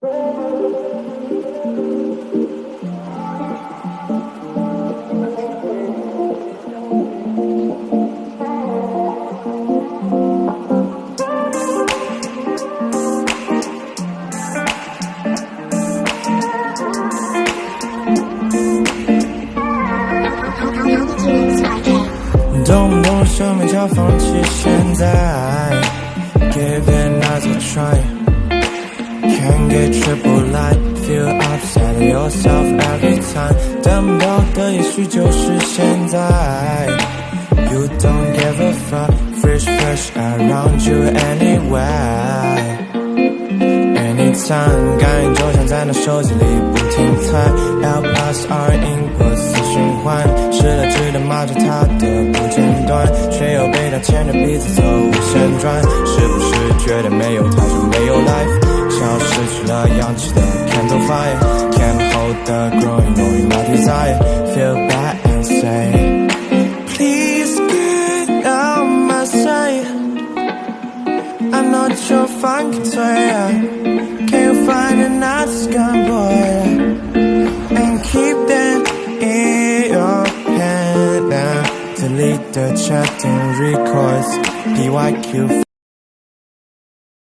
动不动生命就要放弃现在 Give it another try Can't get triple light Feel upset at yourself every time 等不到的也许就是现在 You don't give a fuck Fresh around you anywhere Anytime 感应就像在那手机里不停猜 L plus R 音波死循环失了智的麻着它的不间断却又被它牵着鼻子走无限转是不是觉得没有它就没有 life 像失去了氧气的 candle fire Can't hold the growing knowing my desire Feel bad and say Please get out my sight I'm not your funky toy Can you find another scum boy And keep that in your hand now Delete the chatting records PYQ